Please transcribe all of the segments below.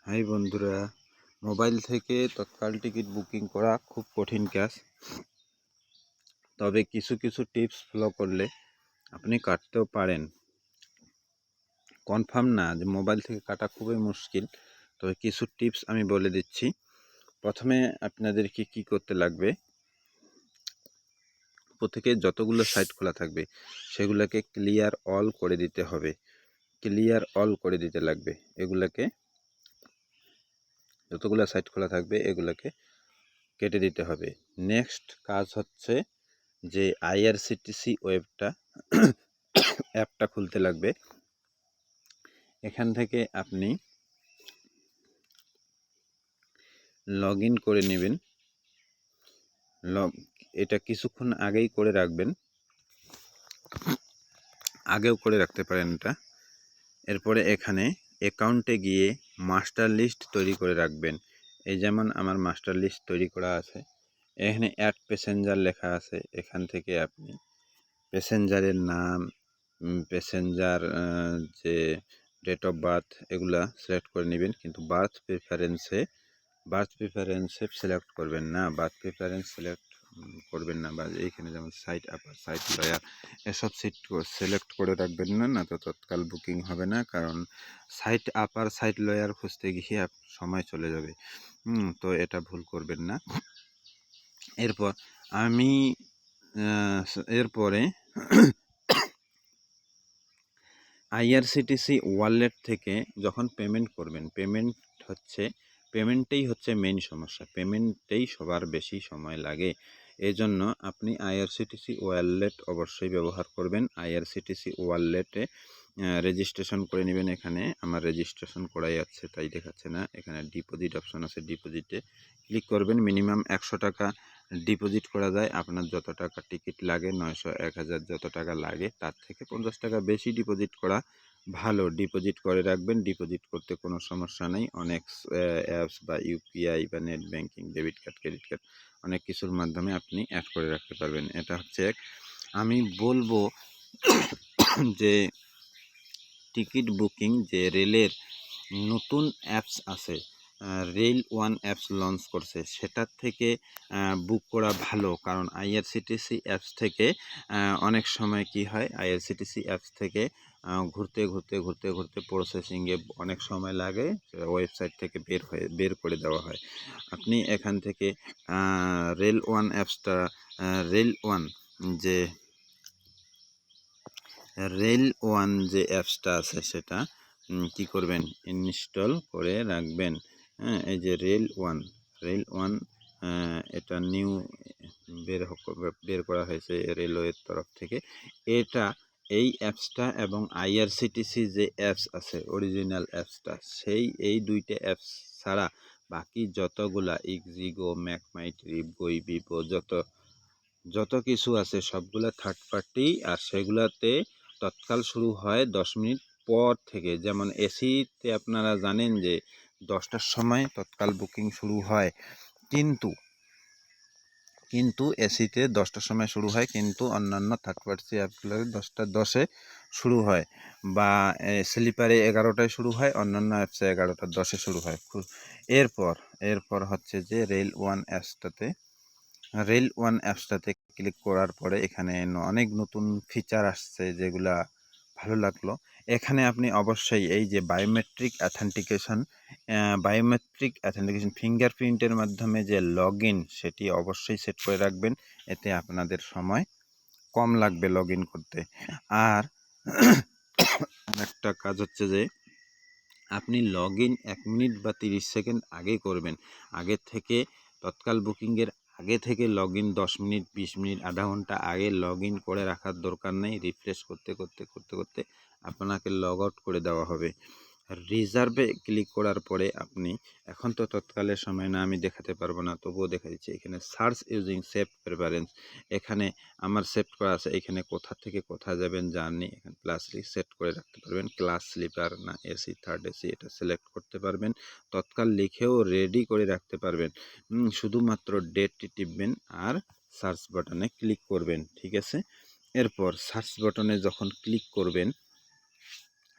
High বন্ধুরা, mobile থেকে তৎকাল ticket booking করা খুব কঠিন কাজ। তবে কিছু কিছু টিপস ফলো করলে আপনি কাটতেও পারেন। কনফার্ম না যে মোবাইল থেকে কাটা খুবই মুশকিল, তবে কিছু টিপস আমি বলে দিচ্ছি। প্রথমে আপনাদেরকে কি করতে লাগবে, প্রত্যেকে যতগুলো সাইট খোলা থাকবে সেগুলোকে ক্লিয়ার অল করে দিতে হবে। ক্লিয়ার অল করে দিতে লাগবে এগুলোকে, যতগুলো সাইট খোলা থাকবে এগুলোকে কেটে দিতে হবে। নেক্সট কাজ হচ্ছে যে আইআরসিটিসি অ্যাপটা খুলতে লাগবে। এখান থেকে আপনি লগ ইন করে নেবেন। এটা কিছুক্ষণ আগেই করে রাখবেন, আগেও করে রাখতে পারেন এটা। এরপরে এখানে অ্যাকাউন্টে গিয়ে মাস্টার লিস্ট তৈরি করে রাখবেন। এই যেমন আমার মাস্টার লিস্ট তৈরি করা আছে, এখানে অ্যাড প্যাসেঞ্জার লেখা আছে। এখান থেকে আপনি প্যাসেঞ্জারের নাম, প্যাসেঞ্জার যে ডেট অফ বার্থ এগুলা সিলেক্ট করে নেবেন, কিন্তু বার্থ প্রেফারেন্সে সিলেক্ট করবেন না। বার্থ প্রেফারেন্স সিলেক্ট করবেন না, বা এইখানে যেমন সাইট আপার সাইট লয়ার এসব সিলেক্ট করে রাখবেন না, তো তৎকাল বুকিং হবে না। কারণ সাইট আপার সাইট লয়ার খুঁজতে গিয়ে সময় চলে যাবে। তো এটা ভুল করবেন না। এরপরে আইআরসিটিসি ওয়ালেট থেকে যখন পেমেন্ট করবেন, পেমেন্টেই হচ্ছে মেইন সমস্যা, পেমেন্টেই সবার বেশি সময় লাগে। এই জন্য আপনি আইআরসিটিসি ওয়ালেট অবশ্যই ব্যবহার করবেন। আইআরসিটিসি ওয়ালেটে রেজিস্ট্রেশন করে নেবেন। এখানে আমার রেজিস্ট্রেশন করাই আছে তাই দেখাচ্ছে না। এখানে ডিপোজিট অপশন আছে, ডিপোজিটে ক্লিক করবেন। মিনিমাম 100 টাকা ডিপোজিট করা যায়। আপনার যত টাকা টিকিট লাগে, 900, 1000 যত টাকা লাগে তার থেকে 50 টাকা বেশি ডিপোজিট করা ভালো। ডিপোজিট করে রাখবেন, ডিপোজিট করতে কোনো সমস্যা নেই। অনেক অ্যাপস বা ইউপিআই বা net banking, debit card, credit card অনেক কিছুর মাধ্যমে আপনি অ্যাড করে রাখতে পারবেন। এটা হচ্ছে আমি বলবো যে টিকিট বুকিং, যে রেলের নতুন অ্যাপস আছে, রেল ওয়ান অ্যাপস লঞ্চ করছে, সেটার থেকে বুক করা ভালো। কারণ আইআরসিটিসি অ্যাপস থেকে অনেক সময় কি হয়, আইআরসিটিসি অ্যাপস থেকে ঘুরতে ঘুরতে প্রসেসিংয়ে অনেক সময় লাগে, ওয়েবসাইট থেকে বের করে দেওয়া হয়। আপনি এখান থেকে রেল ওয়ান অ্যাপসটা, রেল ওয়ান যে রেল ওয়ান যে অ্যাপসটা আছে সেটা কি করবেন, ইনস্টল করে রাখবেন। হ্যাঁ, এই যে রেল ওয়ান এটা নিউ বের করা হয়েছে রেলওয়ের তরফ থেকে। এই অ্যাপসটা এবং আইআরসিটিসি যে অ্যাপস আছে অরিজিনাল অ্যাপসটা, এই দুইটা অ্যাপস ছাড়া বাকি যতগুলা ইক্সিগো, ম্যাকমাই ট্রিপ, গইবিবো, যত কিছু আছে সবগুলা থার্ড পার্টি। আর সেগুলাতে তৎকাল শুরু হয় 10 মিনিট পর থেকে। যেমন এসিতে আপনারা জানেন যে 10টার সময় তৎকাল বুকিং শুরু হয়, কিন্তু এসিতে 10টার সময় শুরু হয়, কিন্তু অন্যান্য থার্ড পার্টি অ্যাপগুলো 10টা 10-এ শুরু হয়, বা স্লিপারে 11টায় শুরু হয়, অন্যান্য অ্যাপসে 11টা 10-এ শুরু হয়। এরপর হচ্ছে যে রেল ওয়ান অ্যাপসটাতে ক্লিক করার পরে এখানে অনেক নতুন ফিচার আসছে যেগুলা ভালো লাগলো। এখানে আপনি অবশ্যই এই যে বায়োমেট্রিক অ্যাথেন্টিকেশন ফিঙ্গারপ্রিন্টের মাধ্যমে যে লগ ইন, সেটি অবশ্যই সেট করে রাখবেন। এতে আপনাদের সময় কম লাগবে লগ ইন করতে। আর একটা কাজ হচ্ছে যে আপনি লগ ইন 1 মিনিট বা 30 সেকেন্ড আগে করবেন। আগে থেকে তৎকাল বুকিংয়ের আগে থেকে লগ ইন 10 মিনিট, 20 মিনিট, আধা ঘন্টা আগে লগ ইন করে রাখার দরকার নেই। রিফ্রেশ করতে আপনাকে লগ আউট করে দেওয়া হবে। রিজার্ভে ক্লিক করার পরে আপনি, এখন তো তৎকালের সময় না, আমি দেখাতে পারবো না, তবুও দেখা দিচ্ছি। এখানে সার্চ ইউজিং সেভ প্রেফারেন্স, এখানে আমার সেভ করা আছে। এখানে কোথা থেকে কোথায় যাবেন জার্নি, এখানে প্লাস সেট করে রাখতে পারবেন। ক্লাস স্লিপার না এসি, থার্ড এসি, এটা সিলেক্ট করতে পারবেন। তৎকাল লিখেও রেডি করে রাখতে পারবেন। শুধুমাত্র ডেটটি টিপবেন আর সার্চ বাটনে ক্লিক করবেন, ঠিক আছে। এরপর সার্চ বাটনে যখন ক্লিক করবেন,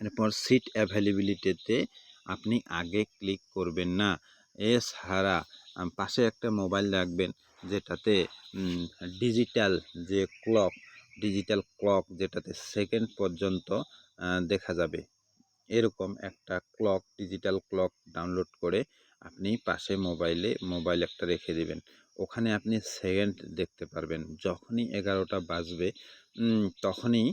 এরপর সিট অ্যাভেলেবিলিটিতে আপনি আগে ক্লিক করবেন না। এছাড়া পাশে একটা মোবাইল রাখবেন যেটাতে ডিজিটাল যে ডিজিটাল ক্লক যেটাতে সেকেন্ড পর্যন্ত দেখা যাবে। এরকম একটা ডিজিটাল ক্লক ডাউনলোড করে আপনি পাশে মোবাইল একটা রেখে দিবেন। ওখানে আপনি সেকেন্ড দেখতে পারবেন। যখনই 11টা বাজবে তখনই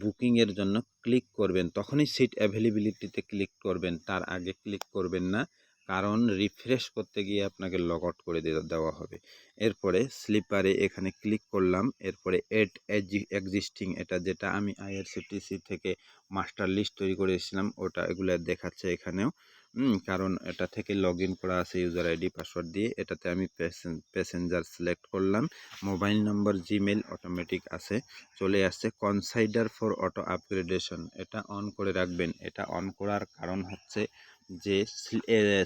বুকিংয়ের জন্য ক্লিক করবেন। তখনই সিট অ্যাভেলেবিলিটিতে ক্লিক করবেন। তার আগে ক্লিক করবেন না। কারণ রিফ্রেশ করতে গিয়ে আপনাকে লগ আউট করে দেওয়া হবে। এরপরে স্লিপারে এখানে ক্লিক করলাম। এরপরে এড এক্সিস্টিং যেটা আমি আইআরসিটিসি থেকে মাস্টার লিস্ট তৈরি করেছিলাম এগুলো দেখাচ্ছে এখানেও। কারণ এটা থেকে লগ ইন করা আছে ইউজার আইডি পাসওয়ার্ড দিয়ে। এটাতে আমি প্যাসেঞ্জার সিলেক্ট করলাম। মোবাইল নম্বর জিমেল অটোমেটিক আছে, চলে আসছে। কনসাইডার ফর অটো আপগ্রেডেশন এটা অন করে রাখবেন। এটা অন করার কারণ হচ্ছে যে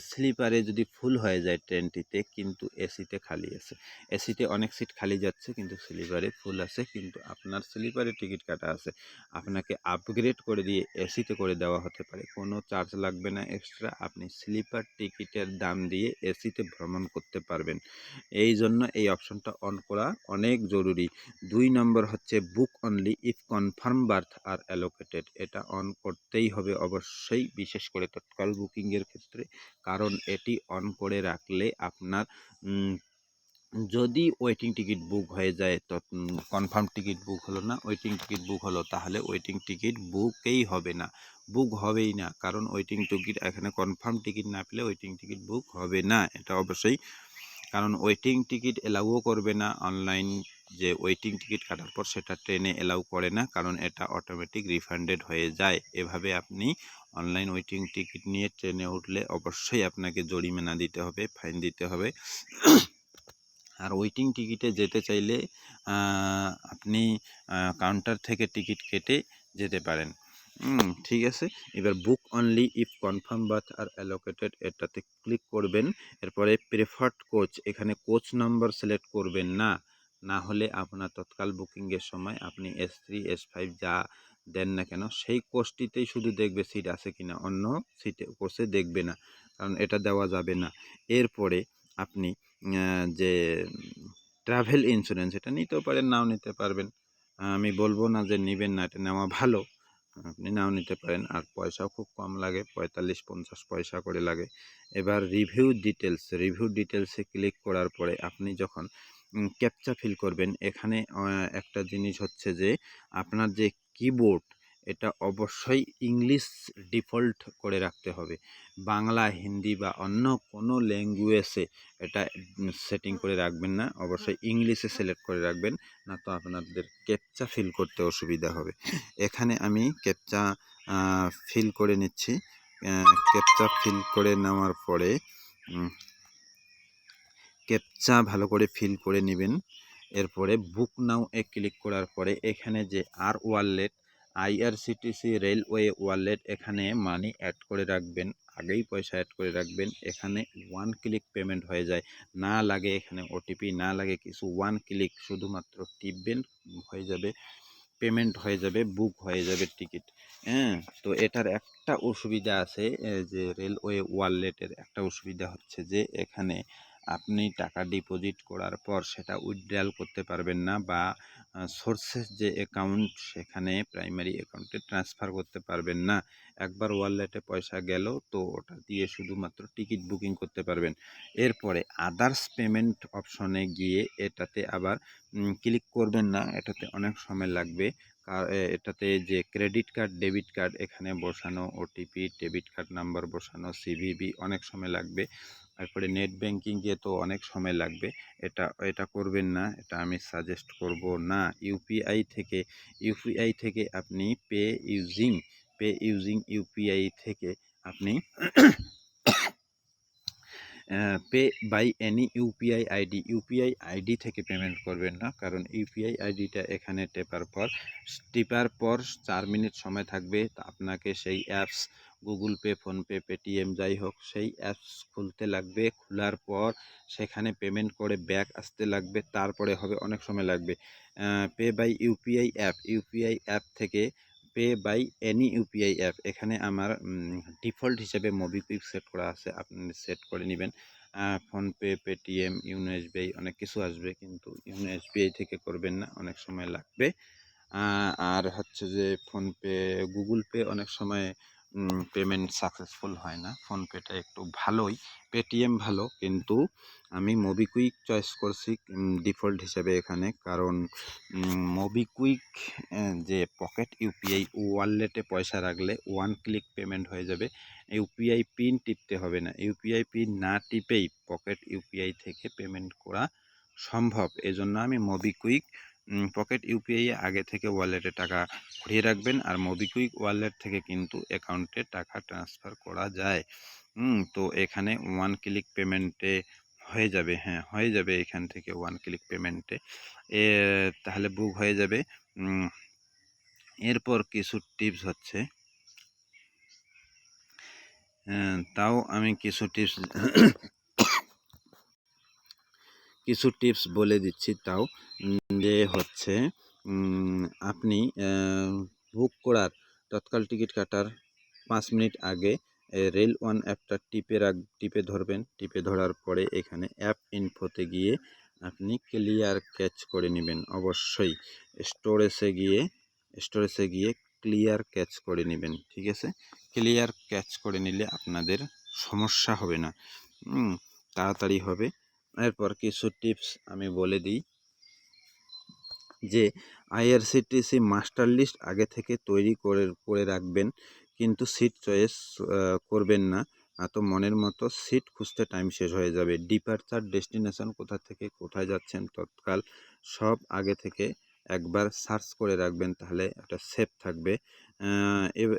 স্লিপারে যদি ফুল হয়ে যায় ট্রেনটিতে কিন্তু এসিতে খালি আছে। এসিতে অনেক সিট খালি যাচ্ছে কিন্তু স্লিপারে ফুল আছে, কিন্তু আপনার স্লিপারে টিকিট কাটা আছে, আপনাকে আপগ্রেড করে দিয়ে এসিতে করে দেওয়া হতে পারে। কোনো চার্জ লাগবে না এক্সট্রা, আপনি স্লিপার টিকিটের দাম দিয়ে এসিতে ভ্রমণ করতে পারবেন। এই জন্য এই অপশনটা অন করা অনেক জরুরি। 2 নম্বর হচ্ছে book only if confirm berth are allocated. এটা অন করতেই হবে অবশ্যই, বিশেষ করে তৎকাল বুকিংয়ের ক্ষেত্রে। কারণ এটি অন করে রাখলে আপনার যদি ওয়েটিং টিকিট বুক হয়ে যায় তো কনফার্ম টিকিট বুক হলো না, ওয়েটিং টিকিট বুক হলো, তাহলে ওয়েটিং টিকিট বুকই হবে না, বুক হবেই না। কারণ ওয়েটিং টিকিট এখানে কনফার্ম টিকিট না পেলে ওয়েটিং টিকিট বুক হবে না, এটা অবশ্যই। কারণ ওয়েটিং টিকিট এলাউও করবে না অনলাইন, যে ওয়েটিং টিকিট কাটার পর সেটা ট্রেনে এলাউ করে না, কারণ এটা অটোমেটিক রিফান্ডেড হয়ে যায়। এভাবে আপনি অনলাইন ওয়েটিং টিকিট নিয়ে ট্রেনে উঠলে অবশ্যই আপনাকে জরিমানা দিতে হবে, ফাইন দিতে হবে। আর ওয়েটিং টিকিটে যেতে চাইলে আপনি কাউন্টার থেকে টিকিট কেটে যেতে পারেন। ঠিক আছে। এবার book only if confirm berth are allocated এটাতে ক্লিক করবেন। এরপরে প্রেফার্ড কোচ, এখানে কোচ নাম্বার সিলেক্ট করবেন না, না হলে আপনার তৎকাল বুকিংয়ের সময় আপনি S3 S5 যা দেন না কেন সেই কোচটিতেই শুধু দেখবে সিট আছে কিনা, অন্য কোচে দেখবে না, কারণ এটা দেওয়া যাবে না। এরপরে আপনি যে ট্রাভেল ইন্স্যুরেন্স এটা নিতেও পারেন, নাও নিতে পারবেন। আমি বলবো না যে নেবেন না, এটা নেওয়া ভালো, আপনি নাও নিতে পারেন। আর পয়সাও খুব কম লাগে, 45-50 পয়সা করে লাগে। এবার রিভিউ ডিটেলসে ক্লিক করার পরে আপনি যখন ক্যাপচা ফিল করবেন, এখানে একটা জিনিস হচ্ছে যে আপনার যে কিবোর্ড এটা অবশ্যই ইংলিশ ডিফল্ট করে রাখতে হবে। বাংলা, হিন্দি বা অন্য কোনো ল্যাঙ্গুয়েজে এটা সেটিং করে রাখবেন না, অবশ্যই ইংলিশে সিলেক্ট করে রাখবেন, না তো আপনাদের ক্যাপচা ফিল করতে অসুবিধা হবে। এখানে আমি ক্যাপচা ফিল করে নিচ্ছি। ক্যাপচা ফিল করে নেওয়ার পরে ক্যাপচা ভালো করে ফিল করে নেবেন। এরপরে বুক নাও ক্লিক করার পরে এখানে যে আর ওয়ালেট, আইআরসিটিসি রেলওয়ে ওয়ালেট, এখানে মানি অ্যাড করে রাখবেন, আগেই পয়সা অ্যাড করে রাখবেন। এখানে 1 ক্লিক পেমেন্ট হয়ে যায়, না লাগে এখানে ওটিপি, না লাগে কিছু, 1 ক্লিক শুধুমাত্র টিপবেন, হয়ে যাবে পেমেন্ট, হয়ে যাবে, বুক হয়ে যাবে টিকিট। হ্যাঁ, তো এটার একটা অসুবিধা আছে, যে রেলওয়ে ওয়ালেটের একটা অসুবিধা হচ্ছে যে এখানে আপনি টাকা ডিপোজিট করার পর সেটা উইথড্রয়াল করতে পারবেন না, বা সোর্সেস যে অ্যাকাউন্ট সেখানে প্রাইমারি অ্যাকাউন্টে ট্রান্সফার করতে পারবেন না। একবার ওয়ালেটে পয়সা গেল তো ওটা দিয়ে শুধুমাত্র টিকিট বুকিং করতে পারবেন। এরপরে আদার্স পেমেন্ট অপশনে গিয়ে এটাতে আবার ক্লিক করবেন না, এটাতে অনেক সময় লাগবে। এটাতে যে ক্রেডিট কার্ড, ডেবিট কার্ড এখানে বসানো, ওটিপি, ডেবিট কার্ড নাম্বার বসানো, সিভিভি অনেক সময় লাগবে। তারপরে নেট ব্যাংকিং গিয়ে তো অনেক সময় লাগবে, এটা করবেন না, এটা আমি সাজেস্ট করব না। ইউপিআই থেকে আপনি পে ইউজিং ইউপিআই থেকে আপনি pay by any UPI ID থেকে পেমেন্ট করবেন না, কারণ ইউপিআই আইডিটা এখানে টিপার পর 4 মিনিট সময় থাকবে, তা আপনাকে সেই apps Google pay, PhonePe, Paytm যাই হোক সেই অ্যাপস খুলতে লাগবে। খোলার পর সেখানে পেমেন্ট করে ব্যাক আসতে লাগবে, তারপরে হবে, অনেক সময় লাগবে। পে বাই ইউপিআই অ্যাপ থেকে pay by any UPI app. এখানে আমার ডিফল্ট হিসেবে মোবিকুইক সেট করা আছে, আপনি সেট করে নেবেন। ফোনপে, পেটিএম, ইউনো এসবিআই অনেক কিছু আসবে, কিন্তু ইউনো এসবিআই থেকে করবেন না, অনেক সময় লাগবে। আর হচ্ছে যে ফোনপে, গুগল পে অনেক সময় পেমেন্ট সাকসেসফুল হয় না। ফোনপেটা একটু ভালোই, পেটিএম ভালো, কিন্তু আমি মোবিকুইক চয়েস করছি ডিফল্ট হিসেবে এখানে। কারণ মোবিকুইক যে পকেট ইউপিআই ওয়ালেটে পয়সা রাখলে ওয়ান ক্লিক পেমেন্ট হয়ে যাবে। ইউপিআই পিন টিপতে হবে না, ইউপিআই পিন না টিপেই পকেট ইউপিআই থেকে পেমেন্ট করা সম্ভব। এজন্য আমি মোবিকুইক পকেট ইউপিআই আগে থেকে ওয়ালেটে টাকা ভরিয়ে রাখবেন, আর মোবিকুইক ওয়ালেট থেকে কিন্তু অ্যাকাউন্টে টাকা ট্রান্সফার করা যায়। তো এখানে ওয়ান ক্লিক পেমেন্টে হয়ে যাবে, হ্যাঁ হয়ে যাবে এখান থেকে ওয়ান ক্লিক পেমেন্টে, তাহলে বুক হয়ে যাবে। এরপর কিছু টিপস হচ্ছে, তাও আমি কিছু টিপস বলে দিচ্ছি। তাও যে হচ্ছে আপনি বুক করার তৎকাল টিকিট কাটার 5 মিনিট আগে রেল ওয়ান অ্যাপটা টিপে ধরবেন। টিপে ধরার পরে এখানে অ্যাপ ইনফোতে গিয়ে আপনি ক্লিয়ার ক্যাচ করে নেবেন। অবশ্যই স্টোরেজে গিয়ে ক্লিয়ার ক্যাচ করে নেবেন, ঠিক আছে? ক্লিয়ার ক্যাচ করে নিলে আপনাদের সমস্যা হবে না, তাড়াতাড়ি হবে। এরপর কিছু টিপস আমি বলে দিই যে আইআরসিটিসি মাস্টার লিস্ট আগে থেকে তৈরি করে রাখবেন, কিন্তু সিট চয়েস করবেন না, তো মনের মতো সিট খুঁজতে টাইম শেষ হয়ে যাবে। ডিপারচার ডেস্টিনেশন কোথা থেকে কোথায় যাচ্ছেন তৎকাল সব আগে থেকে একবার সার্চ করে রাখবেন, তাহলে এটা সেফ থাকবে।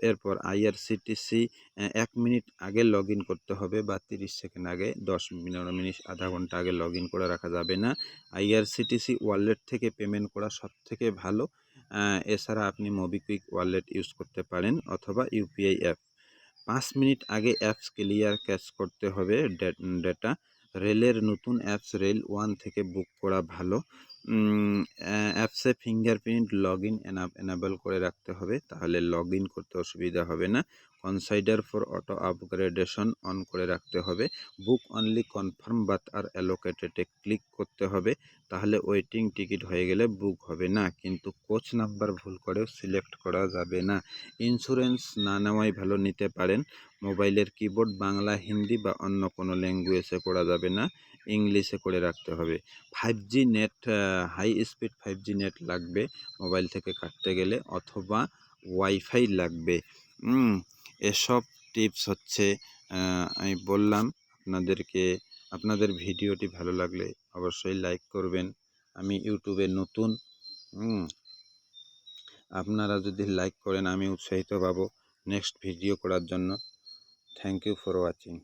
এরপর আইআরসিটিসি 1 মিনিট আগে লগ ইন করতে হবে, বা 30 সেকেন্ড আগে, 10 মিনিট আধা ঘন্টা আগে লগ ইন করে রাখা যাবে না। আইআরসিটিসি ওয়ালেট থেকে পেমেন্ট করা সবথেকে ভালো। এছাড়া আপনি মোবিকুইক ওয়ালেট ইউজ করতে পারেন অথবা ইউপিআই অ্যাপ। 5 মিনিট আগে অ্যাপস ক্লিয়ার ক্যাচ করতে হবে ডেটা। রেলের নতুন অ্যাপস রেল ওয়ান থেকে বুক করা ভালো। অ্যাপসে ফিঙ্গারপ্রিন্ট লগ ইন এনাবেল করে রাখতে হবে, তাহলে লগ ইন করতে অসুবিধা হবে না। কনসাইডার ফর অটো আপগ্রেডেশন অন করে রাখতে হবে। বুক অনলি কনফার্ম বাথ আর অ্যালোকেটেডে ক্লিক করতে হবে, তাহলে ওয়েটিং টিকিট হয়ে গেলে বুক হবে না। কিন্তু কোচ নাম্বার ভুল করেও সিলেক্ট করা যাবে না। ইন্স্যুরেন্স না নেওয়াই ভালো, নিতে পারেন। মোবাইলের কিবোর্ড বাংলা, হিন্দি বা অন্য কোনো ল্যাঙ্গুয়েজে করা যাবে না, ইংলিশে করে রাখতে হবে। 5G net, high speed 5G net লাগবে মোবাইল থেকে কাটতে গেলে, অথবা ওয়াইফাই লাগবে। এসব টিপস হচ্ছে আমি বললাম আপনাদেরকে। আপনাদের ভিডিওটি ভালো লাগলে অবশ্যই লাইক করবেন। আমি ইউটিউবে নতুন, আপনারা যদি লাইক করেন আমি উৎসাহিত পাবো নেক্সট ভিডিও করার জন্য। Thank you for watching.